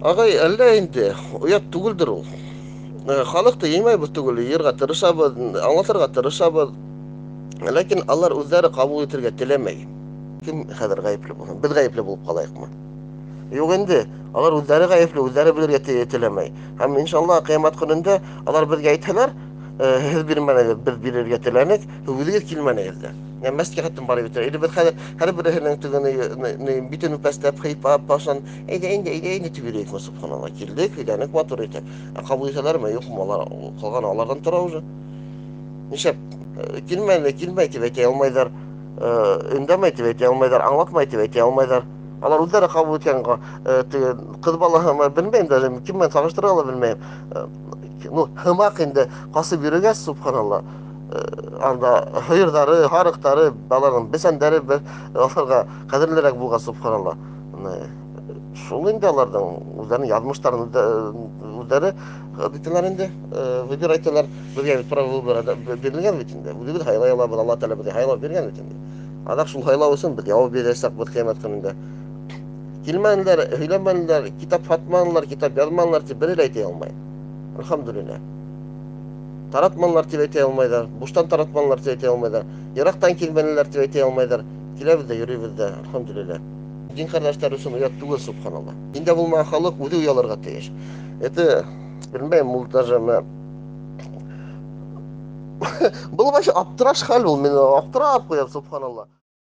Агай, әллә инде оят түгелдер ул. Халыкты еңмәйбез түгел, йырга тырышабыз, аңлатырга тырышабыз. Ләкин алар үзләре кабул итәргә теләмәй. Кем хәзер гаепле булсын? Без гаепле булып калайыкмы? Юк инде, алар үзләре гаепле, үзләре белергә теләмәй. Һәм иншалла кыямат көнендә алар безгә әйтһәләр, һез бирмәнегез, без бирергә теләнек, үзегез килмәнегез дә. Yani мәскәхәттән барып бит. Инде без һәр береһенең тегене битен үпәстәп, хыйпап, пашан, әйдә тибирек, субханалла, килдек, өйдәнек матур итеп. Кабул итәләрме, юкмы, алар калган алардан тора уже. Нишләп килмәй дип әйтә алмайҙар, өндәмәй дип әйтә алмайҙар, аңлатмай дип әйтә алмайҙар. Алар үҙҙәре ҡабул иткән теге ҡыҙ балаһы, белмәйем даже, кем менән сағыштырырға ла белмәйем. Ну, һымаҡ инде ҡасып йөрөгәс, субханалла, анда һыйырҙары, һарыҡтары, баланың бесәндәре аларға ҡәҙерлерәк булған, субханалла. Шул инде аларҙың үҙҙәренең яҙмыштарын үҙҙәре итәләр инде, выбирать итәләр. Безгә бит право выбора бирелгән бит инде. Үҙебеҙ һайлай алабыҙ, Алла Тәғәлә беҙгә һайлау биргән бит инде. Аҙаҡ шул һайлау өсөн беҙ яуап бирәсәкбеҙ ҡиәмәт көнөндә. Килмәнеләр, һөйләмәнеләр, китап һатманылар, китап яҙманылар тип бере лә әйтә алмай. Әлхәмдүлилләһ. Таратманылар тип әйтә алмайҙар, буштан таратманылар тип әйтә алмайҙар, йыраҡтан килмәнеләр тип әйтә алмайҙар. Киләбеҙ дә, йөрөйбөҙ дә, әлхәмдүлилләһ. Дин ҡәрҙәштәр өсөн оят түгел, субханалла. Диндә булмаған халыҡ үҙе уялырға тейеш. Это, белмәйем, ул даже был вообще аптыраш хәл ул, мин аптырап ҡуям, субханалла.